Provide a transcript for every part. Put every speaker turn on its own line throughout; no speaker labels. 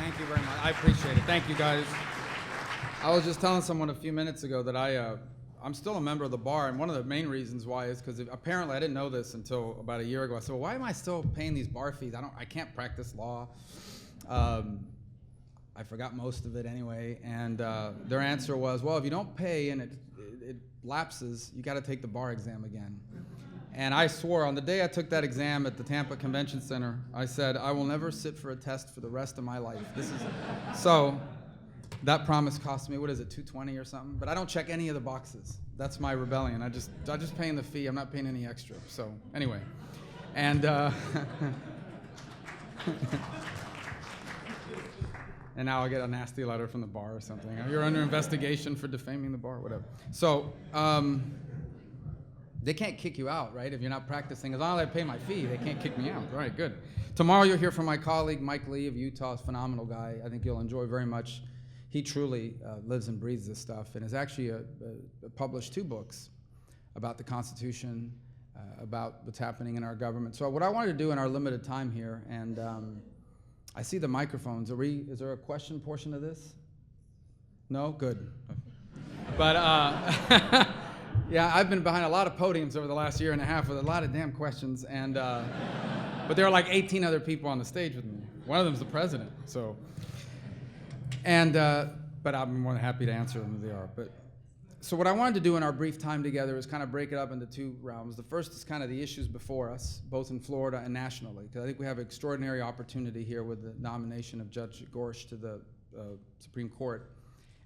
Thank you very much. I appreciate it. Thank you, guys. I was just telling someone a few minutes ago that I'm still a member of the bar, and one of the main reasons why is because apparently I didn't know this until about a year ago. I said, well, why am I still paying these bar fees? I can't practice law. I forgot most of it anyway, and their answer was, well, if you don't pay and it lapses, you got to take the bar exam again. And I swore on the day I took that exam at the Tampa Convention Center, I said, I will never sit for a test for the rest of my life. So that promise cost me, what is it, $220 or something? But I don't check any of the boxes. That's my rebellion. I just paying the fee. I'm not paying any extra. So anyway, and and now I get a nasty letter from the bar or something. You're under investigation for defaming the bar, whatever. So they can't kick you out, right? If you're not practicing, as long as I pay my fee, they can't kick me out. All right, good. Tomorrow you'll hear from my colleague, Mike Lee of Utah, a phenomenal guy. I think you'll enjoy very much. He truly lives and breathes this stuff and has actually published 2 books about the Constitution, about what's happening in our government. So what I wanted to do in our limited time here, and I see the microphones. Is there a question portion of this? No? Good. But yeah, I've been behind a lot of podiums over the last year and a half with a lot of damn questions, and but there are like 18 other people on the stage with me. One of them's the president, so. And but I'm more than happy to answer them if they are. But so what I wanted to do in our brief time together is kind of break it up into 2 realms. The first is kind of the issues before us, both in Florida and nationally, because I think we have an extraordinary opportunity here with the nomination of Judge Gorsuch to the Supreme Court,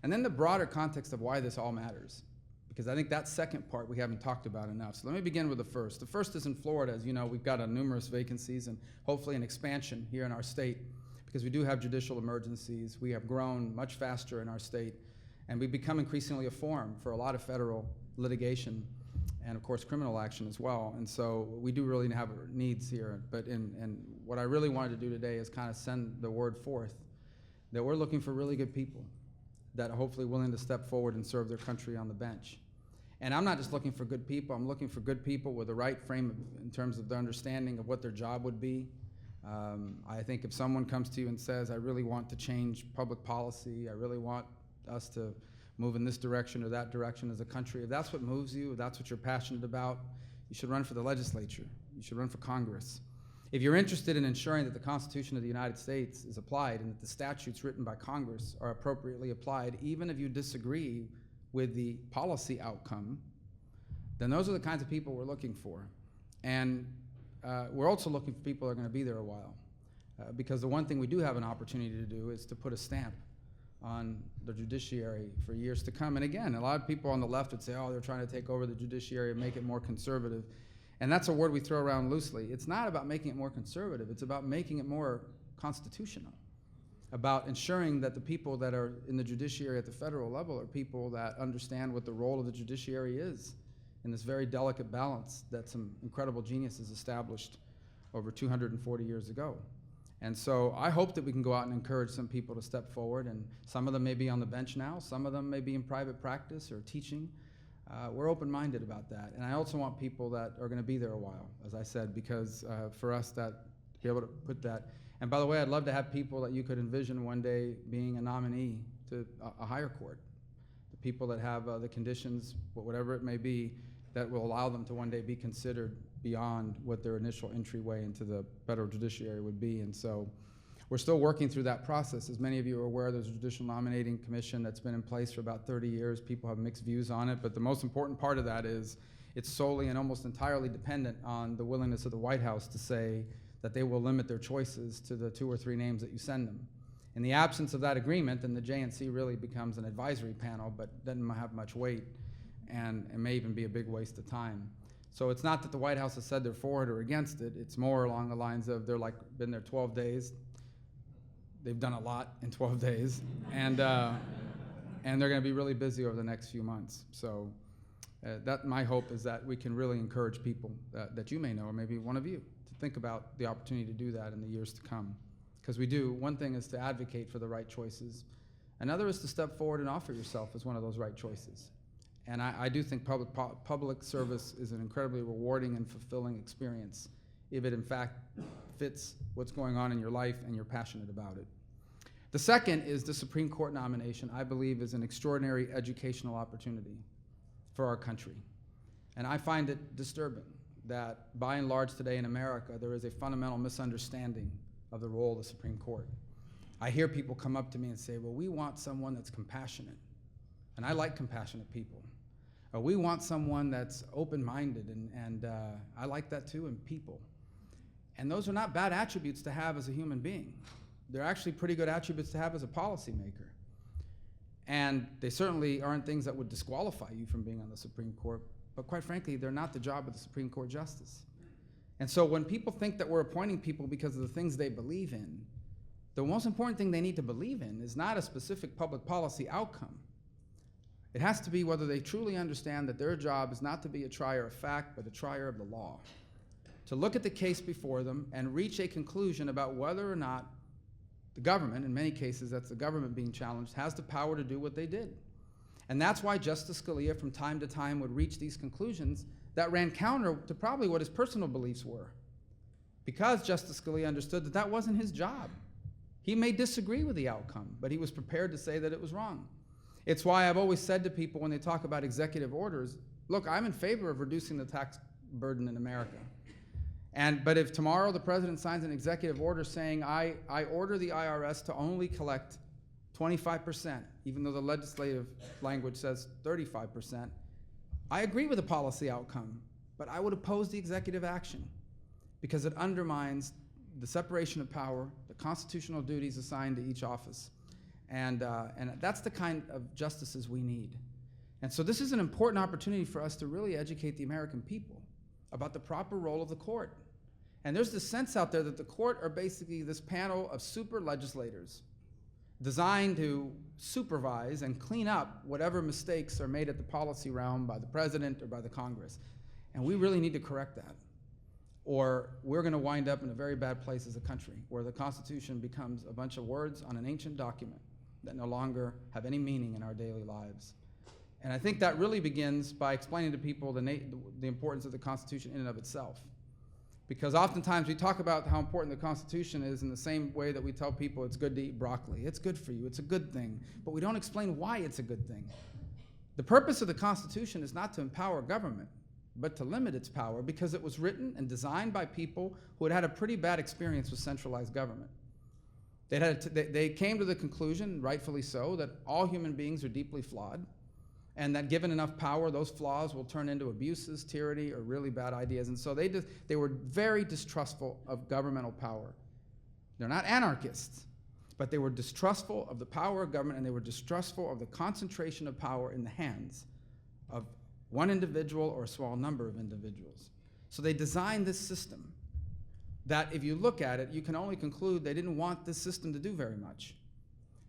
and then the broader context of why this all matters. Because I think that second part we haven't talked about enough. So let me begin with the first. The first is in Florida. As you know, we've got numerous vacancies and hopefully an expansion here in our state because we do have judicial emergencies. We have grown much faster in our state, and we've become increasingly a forum for a lot of federal litigation and, of course, criminal action as well. And so we do really have needs here. But and what I really wanted to do today is kind of send the word forth that we're looking for really good people that are hopefully willing to step forward and serve their country on the bench. And I'm not just looking for good people, I'm looking for good people with the right frame in terms of their understanding of what their job would be. I think if someone comes to you and says, I really want to change public policy, I really want us to move in this direction or that direction as a country, if that's what moves you, if that's what you're passionate about, you should run for the legislature, you should run for Congress. If you're interested in ensuring that the Constitution of the United States is applied and that the statutes written by Congress are appropriately applied, even if you disagree with the policy outcome, then those are the kinds of people we're looking for. And we're also looking for people that are going to be there a while. Because the one thing we do have an opportunity to do is to put a stamp on the judiciary for years to come. And again, a lot of people on the left would say, oh, they're trying to take over the judiciary and make it more conservative. And that's a word we throw around loosely. It's not about making it more conservative, it's about making it more constitutional, about ensuring that the people that are in the judiciary at the federal level are people that understand what the role of the judiciary is in this very delicate balance that some incredible geniuses established over 240 years ago. And so I hope that we can go out and encourage some people to step forward, and some of them may be on the bench now, some of them may be in private practice or teaching. We're open-minded about that. And I also want people that are going to be there a while, as I said, because for us to be able to put that. And by the way, I'd love to have people that you could envision one day being a nominee to a higher court. The people that have the conditions, whatever it may be, that will allow them to one day be considered beyond what their initial entryway into the federal judiciary would be. And so we're still working through that process. As many of you are aware, there's a judicial nominating commission that's been in place for about 30 years. People have mixed views on it, but the most important part of that is it's solely and almost entirely dependent on the willingness of the White House to say that they will limit their choices to the 2 or 3 names that you send them. In the absence of that agreement, then the JNC really becomes an advisory panel, but doesn't have much weight, and it may even be a big waste of time. So it's not that the White House has said they're for it or against it. It's more along the lines of they're like been there 12 days. They've done a lot in 12 days, and they're going to be really busy over the next few months. So that my hope is that we can really encourage people that you may know, or maybe one of you, to think about the opportunity to do that in the years to come. Because we do. One thing is to advocate for the right choices. Another is to step forward and offer yourself as one of those right choices. And I do think public service is an incredibly rewarding and fulfilling experience if it in fact fits what's going on in your life and you're passionate about it. The second is the Supreme Court nomination, I believe, is an extraordinary educational opportunity for our country. And I find it disturbing that, by and large today in America, there is a fundamental misunderstanding of the role of the Supreme Court. I hear people come up to me and say, well, we want someone that's compassionate. And I like compassionate people. Or we want someone that's open-minded, and I like that too in people. And those are not bad attributes to have as a human being. They're actually pretty good attributes to have as a policymaker. And they certainly aren't things that would disqualify you from being on the Supreme Court, but quite frankly, they're not the job of the Supreme Court justice. And so when people think that we're appointing people because of the things they believe in, the most important thing they need to believe in is not a specific public policy outcome. It has to be whether they truly understand that their job is not to be a trier of fact, but a trier of the law. To look at the case before them and reach a conclusion about whether or not the government, in many cases that's the government being challenged, has the power to do what they did. And that's why Justice Scalia from time to time would reach these conclusions that ran counter to probably what his personal beliefs were. Because Justice Scalia understood that that wasn't his job. He may disagree with the outcome, but he was prepared to say that it was wrong. It's why I've always said to people when they talk about executive orders, look, I'm in favor of reducing the tax burden in America. But if tomorrow the president signs an executive order saying, I order the IRS to only collect 25%, even though the legislative language says 35%, I agree with the policy outcome, but I would oppose the executive action because it undermines the separation of power, the constitutional duties assigned to each office. And that's the kind of justices we need. And so this is an important opportunity for us to really educate the American people about the proper role of the court. And there's this sense out there that the court are basically this panel of super legislators designed to supervise and clean up whatever mistakes are made at the policy realm by the president or by the Congress. And we really need to correct that. Or we're going to wind up in a very bad place as a country, where the Constitution becomes a bunch of words on an ancient document that no longer have any meaning in our daily lives. And I think that really begins by explaining to people the importance of the Constitution in and of itself. Because oftentimes we talk about how important the Constitution is in the same way that we tell people it's good to eat broccoli. It's good for you, it's a good thing. But we don't explain why it's a good thing. The purpose of the Constitution is not to empower government, but to limit its power, because it was written and designed by people who had had a pretty bad experience with centralized government. They came to the conclusion, rightfully so, that all human beings are deeply flawed, and that given enough power, those flaws will turn into abuses, tyranny, or really bad ideas. And so they were very distrustful of governmental power. They're not anarchists, but they were distrustful of the power of government, and they were distrustful of the concentration of power in the hands of one individual or a small number of individuals. So they designed this system that, if you look at it, you can only conclude they didn't want this system to do very much,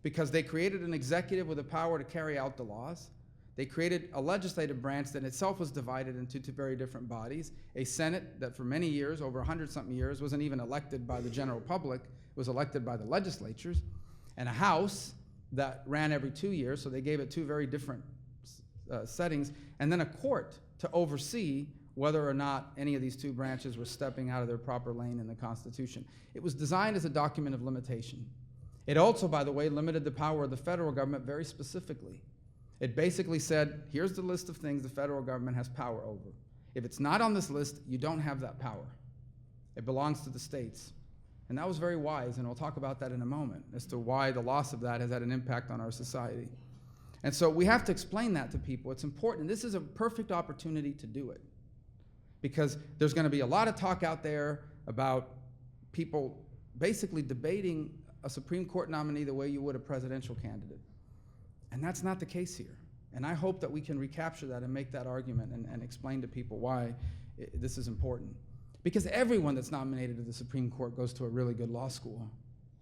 because they created an executive with the power to carry out the laws. They created a legislative branch that itself was divided into two very different bodies, a Senate that for many years, over 100-something years, wasn't even elected by the general public, it was elected by the legislatures, and a House that ran every 2 years, so they gave it two very different settings, and then a court to oversee whether or not any of these two branches were stepping out of their proper lane in the Constitution. It was designed as a document of limitation. It also, by the way, limited the power of the federal government very specifically. It basically said, here's the list of things the federal government has power over. If it's not on this list, you don't have that power. It belongs to the states. And that was very wise, and we'll talk about that in a moment, as to why the loss of that has had an impact on our society. And so we have to explain that to people. It's important. This is a perfect opportunity to do it, because there's going to be a lot of talk out there about people basically debating a Supreme Court nominee the way you would a presidential candidate. And that's not the case here. And I hope that we can recapture that and make that argument and explain to people why this is important. Because everyone that's nominated to the Supreme Court goes to a really good law school.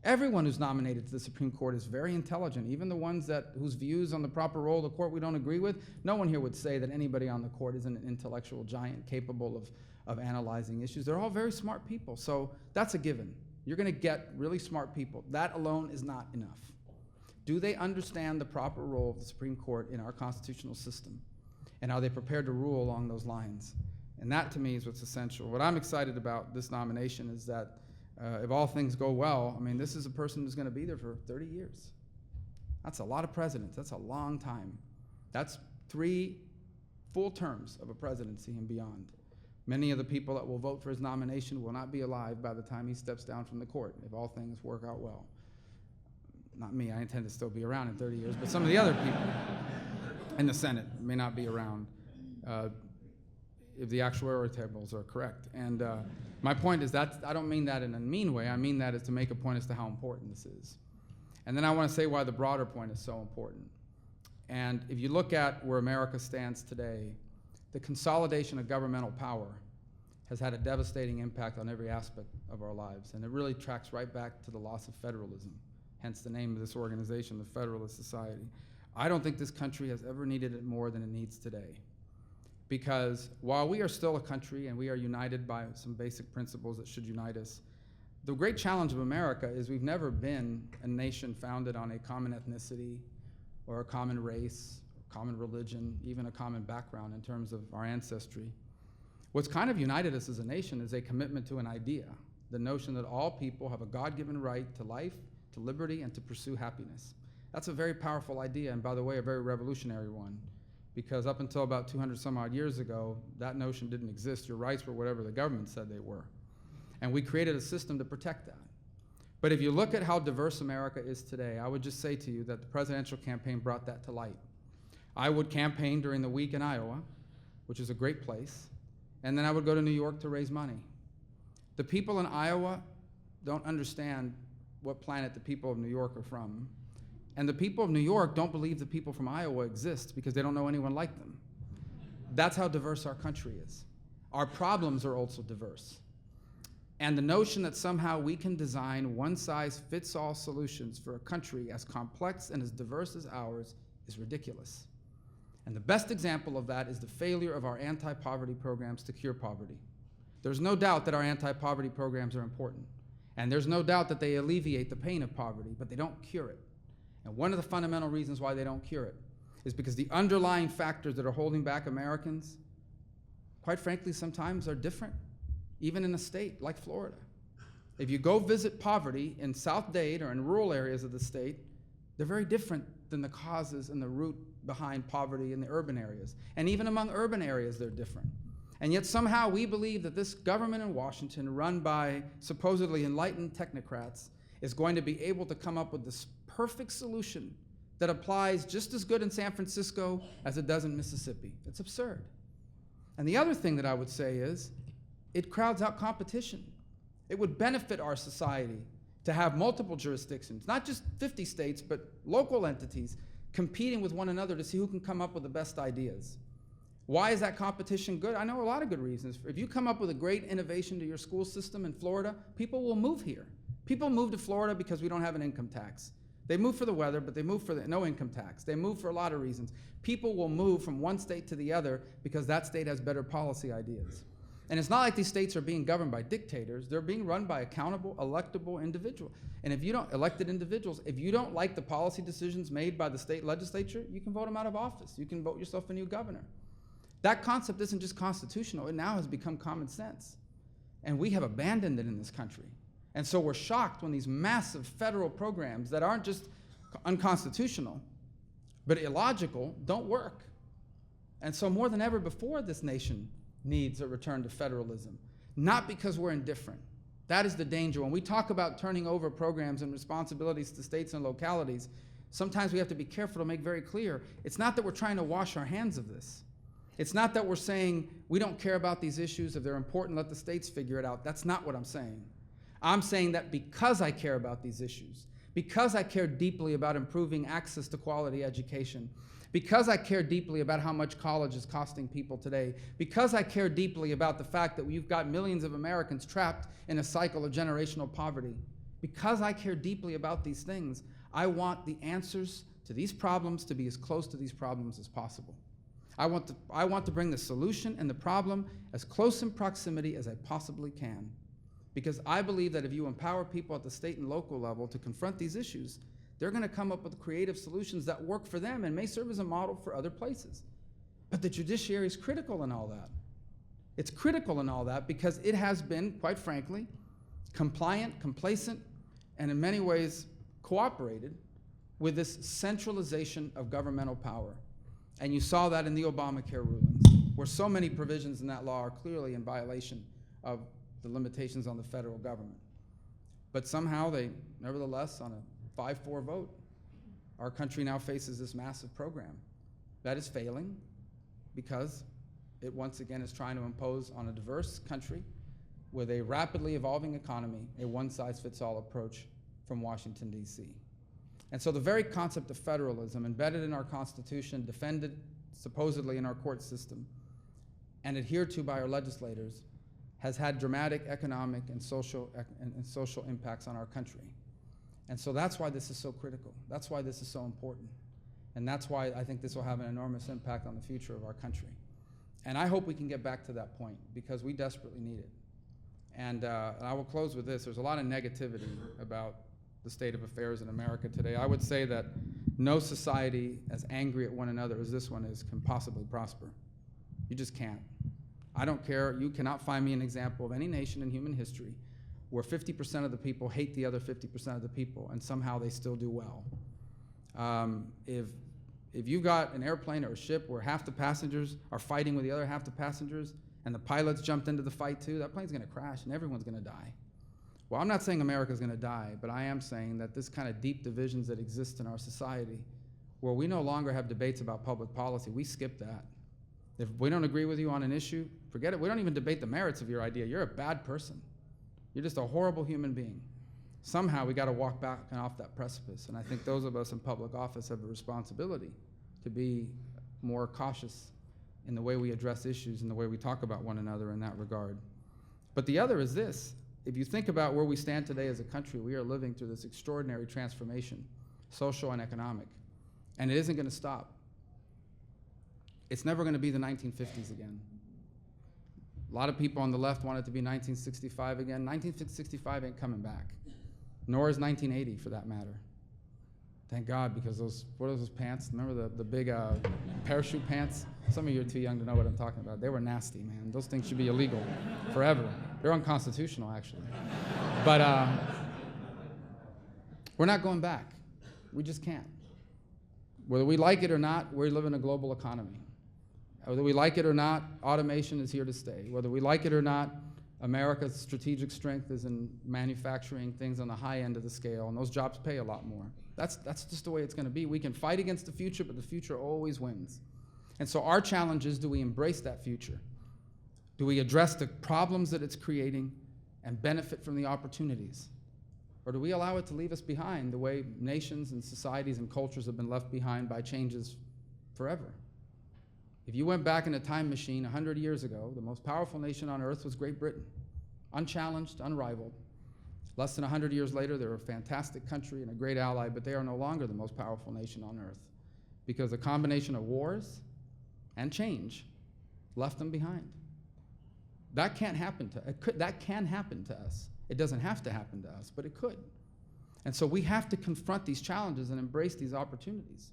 Everyone who's nominated to the Supreme Court is very intelligent, even the ones whose views on the proper role of the court we don't agree with. No one here would say that anybody on the court is an intellectual giant capable of analyzing issues. They're all very smart people, so that's a given. You're going to get really smart people. That alone is not enough. Do they understand the proper role of the Supreme Court in our constitutional system? And are they prepared to rule along those lines? And that, to me, is what's essential. What I'm excited about this nomination is that if all things go well, I mean, this is a person who's going to be there for 30 years. That's a lot of presidents. That's a long time. That's 3 full terms of a presidency and beyond. Many of the people that will vote for his nomination will not be alive by the time he steps down from the court, if all things work out well. Not me, I intend to still be around in 30 years, but some of the other people in the Senate may not be around if the actuarial tables are correct. And my point is that I don't mean that in a mean way. I mean that as to make a point as to how important this is. And then I want to say why the broader point is so important. And if you look at where America stands today, the consolidation of governmental power has had a devastating impact on every aspect of our lives. And it really tracks right back to the loss of federalism, hence the name of this organization, the Federalist Society. I don't think this country has ever needed it more than it needs today. Because while we are still a country and we are united by some basic principles that should unite us, the great challenge of America is we've never been a nation founded on a common ethnicity or a common race, common religion, even a common background in terms of our ancestry. What's kind of united us as a nation is a commitment to an idea, the notion that all people have a God-given right to life, to liberty, and to pursue happiness. That's a very powerful idea, and by the way, a very revolutionary one, because up until about 200 some odd years ago, that notion didn't exist. Your rights were whatever the government said they were. And we created a system to protect that. But if you look at how diverse America is today, I would just say to you that the presidential campaign brought that to light. I would campaign during the week in Iowa, which is a great place, and then I would go to New York to raise money. The people in Iowa don't understand what planet the people of New York are from. And the people of New York don't believe the people from Iowa exist because they don't know anyone like them. That's how diverse our country is. Our problems are also diverse. And the notion that somehow we can design one-size-fits-all solutions for a country as complex and as diverse as ours is ridiculous. And the best example of that is the failure of our anti-poverty programs to cure poverty. There's no doubt that our anti-poverty programs are important. And there's no doubt that they alleviate the pain of poverty, but they don't cure it. And one of the fundamental reasons why they don't cure it is because the underlying factors that are holding back Americans, quite frankly, sometimes are different, even in a state like Florida. If you go visit poverty in South Dade or in rural areas of the state, they're very different than the causes and the root behind poverty in the urban areas. And even among urban areas, they're different. And yet somehow we believe that this government in Washington, run by supposedly enlightened technocrats, is going to be able to come up with this perfect solution that applies just as good in San Francisco as it does in Mississippi. It's absurd. And the other thing that I would say is, it crowds out competition. It would benefit our society to have multiple jurisdictions, not just 50 states, but local entities competing with one another to see who can come up with the best ideas. Why is that competition good? I know a lot of good reasons. If you come up with a great innovation to your school system in Florida, people will move here. People move to Florida because we don't have an income tax. They move for the weather, but they move for no income tax. They move for a lot of reasons. People will move from one state to the other because that state has better policy ideas. And it's not like these states are being governed by dictators. They're being run by accountable, electable individuals. And if you don't, elected individuals, if you don't like the policy decisions made by the state legislature, you can vote them out of office. You can vote yourself a new governor. That concept isn't just constitutional. It now has become common sense. And we have abandoned it in this country. And so we're shocked when these massive federal programs that aren't just unconstitutional, but illogical, don't work. And so more than ever before, this nation needs a return to federalism, not because we're indifferent. That is the danger. When we talk about turning over programs and responsibilities to states and localities, sometimes we have to be careful to make very clear, it's not that we're trying to wash our hands of this. It's not that we're saying we don't care about these issues. If they're important, let the states figure it out. That's not what I'm saying. I'm saying that because I care about these issues, because I care deeply about improving access to quality education, because I care deeply about how much college is costing people today, because I care deeply about the fact that we've got millions of Americans trapped in a cycle of generational poverty, because I care deeply about these things, I want the answers to these problems to be as close to these problems as possible. I want to bring the solution and the problem as close in proximity as I possibly can, because I believe that if you empower people at the state and local level to confront these issues, they're going to come up with creative solutions that work for them and may serve as a model for other places. But the judiciary is critical in all that. It's critical in all that because it has been, quite frankly, compliant, complacent, and in many ways cooperated with this centralization of governmental power. And you saw that in the Obamacare rulings, where so many provisions in that law are clearly in violation of the limitations on the federal government. But somehow they, nevertheless, on a 5-4 vote, our country now faces this massive program that is failing because it once again is trying to impose on a diverse country with a rapidly evolving economy a one-size-fits-all approach from Washington, D.C. And so the very concept of federalism embedded in our Constitution, defended supposedly in our court system, and adhered to by our legislators, has had dramatic economic and social impacts on our country. And so that's why this is so critical. That's why this is so important. And that's why I think this will have an enormous impact on the future of our country. And I hope we can get back to that point because we desperately need it. And I will close with this. There's a lot of negativity about the state of affairs in America today. I would say that no society as angry at one another as this one is can possibly prosper. You just can't. I don't care. You cannot find me an example of any nation in human history where 50% of the people hate the other 50% of the people and somehow they still do well. If you've got an airplane or a ship where half the passengers are fighting with the other half the passengers and the pilots jumped into the fight too, that plane's gonna crash and everyone's gonna die. Well, I'm not saying America's gonna die, but I am saying that this kind of deep divisions that exist in our society, where we no longer have debates about public policy, we skip that. If we don't agree with you on an issue, forget it. We don't even debate the merits of your idea. You're a bad person. You're just a horrible human being. Somehow we gotta walk back and off that precipice, and I think those of us in public office have a responsibility to be more cautious in the way we address issues and the way we talk about one another in that regard. But the other is this. If you think about where we stand today as a country, we are living through this extraordinary transformation, social and economic, and it isn't gonna stop. It's never gonna be the 1950s again. A lot of people on the left want it to be 1965 again. 1965 ain't coming back, nor is 1980 for that matter. Thank God, because what are those pants? Remember the big parachute pants? Some of you are too young to know what I'm talking about. They were nasty, man. Those things should be illegal forever. They're unconstitutional, actually. But we're not going back. We just can't. Whether we like it or not, we live in a global economy. Whether we like it or not, automation is here to stay. Whether we like it or not, America's strategic strength is in manufacturing things on the high end of the scale, and those jobs pay a lot more. That's just the way it's gonna be. We can fight against the future, but the future always wins. And so our challenge is, do we embrace that future? Do we address the problems that it's creating and benefit from the opportunities? Or do we allow it to leave us behind the way nations and societies and cultures have been left behind by changes forever? If you went back in a time machine 100 years ago, the most powerful nation on earth was Great Britain, unchallenged, unrivaled. Less than 100 years later, they're a fantastic country and a great ally, but they are no longer the most powerful nation on earth because the combination of wars and change left them behind. That can't happen that can happen to us. It doesn't have to happen to us, but it could. And so we have to confront these challenges and embrace these opportunities.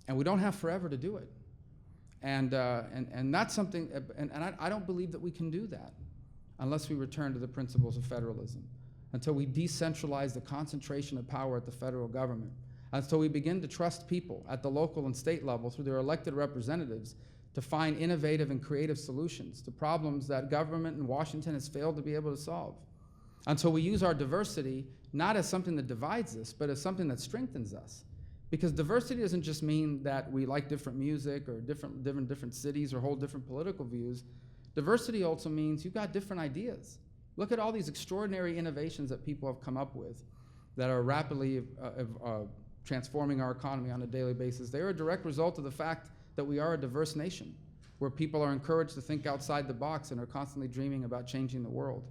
And we don't have forever to do it. And that's something, and I don't believe that we can do that unless we return to the principles of federalism, until we decentralize the concentration of power at the federal government, until we begin to trust people at the local and state level through their elected representatives to find innovative and creative solutions to problems that government in Washington has failed to be able to solve, until we use our diversity not as something that divides us, but as something that strengthens us. Because diversity doesn't just mean that we like different music or different cities or hold different political views. Diversity also means you've got different ideas. Look at all these extraordinary innovations that people have come up with that are rapidly transforming our economy on a daily basis. They're a direct result of the fact that we are a diverse nation, where people are encouraged to think outside the box and are constantly dreaming about changing the world.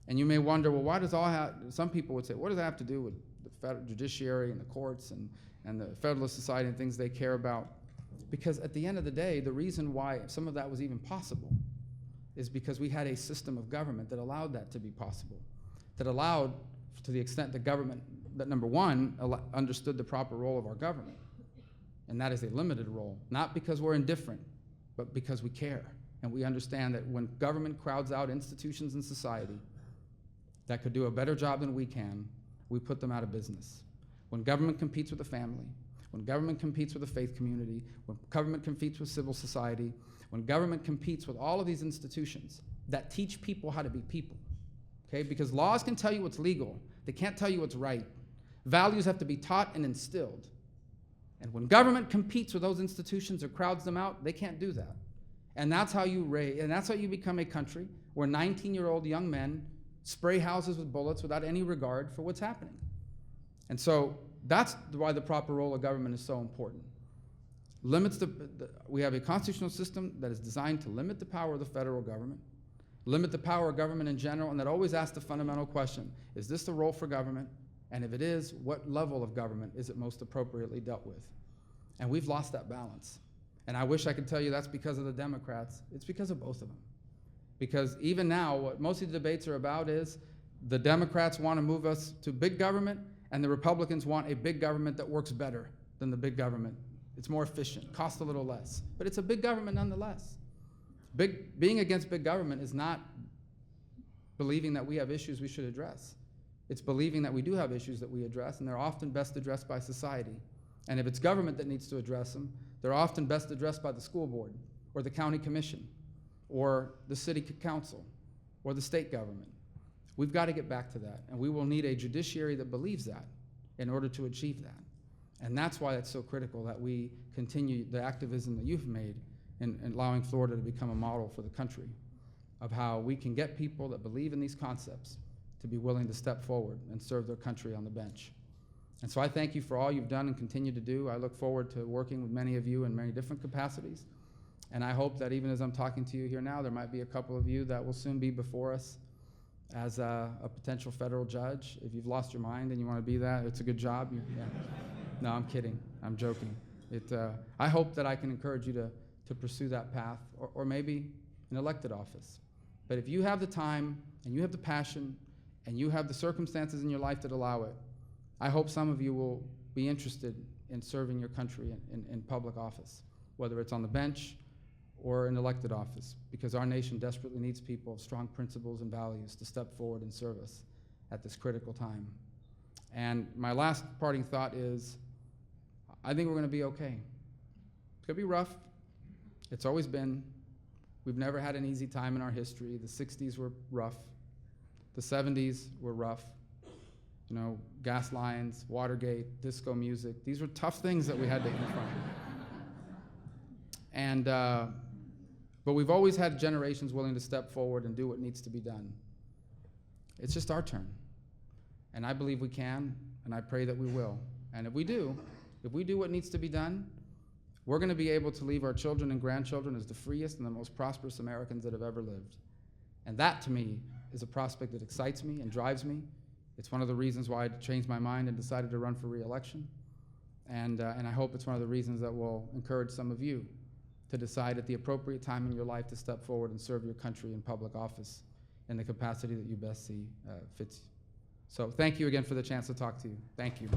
And you may wonder, well, why does some people would say, what does that have to do with the federal judiciary and the courts and the Federalist Society and things they care about? Because at the end of the day, the reason why some of that was even possible is because we had a system of government that allowed that to be possible, that allowed, to the extent the government, that number one, understood the proper role of our government, and that is a limited role, not because we're indifferent, but because we care, and we understand that when government crowds out institutions in society, that could do a better job than we can, we put them out of business. When government competes with the family, when government competes with the faith community, when government competes with civil society, when government competes with all of these institutions that teach people how to be people, okay? Because laws can tell you what's legal, they can't tell you what's right. Values have to be taught and instilled. And when government competes with those institutions or crowds them out, they can't do that. And that's how you become a country where 19-year-old young men spray houses with bullets without any regard for what's happening. And so that's why the proper role of government is so important. We have a constitutional system that is designed to limit the power of the federal government, limit the power of government in general, and that always asks the fundamental question, is this the role for government? And if it is, what level of government is it most appropriately dealt with? And we've lost that balance. And I wish I could tell you that's because of the Democrats. It's because of both of them. Because even now, what most of the debates are about is the Democrats want to move us to big government, and the Republicans want a big government that works better than the big government. It's more efficient, costs a little less, but it's a big government nonetheless. Being against big government is not believing that we have issues we should address. It's believing that we do have issues that we address, and they're often best addressed by society. And if it's government that needs to address them, they're often best addressed by the school board, or the county commission, or the city council, or the state government. We've got to get back to that, and we will need a judiciary that believes that in order to achieve that. And that's why it's so critical that we continue the activism that you've made in allowing Florida to become a model for the country of how we can get people that believe in these concepts to be willing to step forward and serve their country on the bench. And so I thank you for all you've done and continue to do. I look forward to working with many of you in many different capacities. And I hope that even as I'm talking to you here now, there might be a couple of you that will soon be before us as a potential federal judge. If you've lost your mind and you want to be that, it's a good job. Yeah. No, I'm kidding. I'm joking. I hope that I can encourage you to pursue that path, or maybe an elected office. But if you have the time and you have the passion and you have the circumstances in your life that allow it, I hope some of you will be interested in serving your country in public office, whether it's on the bench or in elected office, because our nation desperately needs people of strong principles and values to step forward and serve us at this critical time. And my last parting thought is, I think we're going to be okay. It's going to be rough. It's always been. We've never had an easy time in our history. The 60s were rough. The 70s were rough. You know, gas lines, Watergate, disco music. These were tough things that we had to confront. And, but we've always had generations willing to step forward and do what needs to be done. It's just our turn. And I believe we can, and I pray that we will. And if we do what needs to be done, we're going to be able to leave our children and grandchildren as the freest and the most prosperous Americans that have ever lived. And that, to me, is a prospect that excites me and drives me. It's one of the reasons why I changed my mind and decided to run for re-election. And I hope it's one of the reasons that will encourage some of you to decide at the appropriate time in your life to step forward and serve your country in public office in the capacity that you best see fits. So thank you again for the chance to talk to you. Thank you.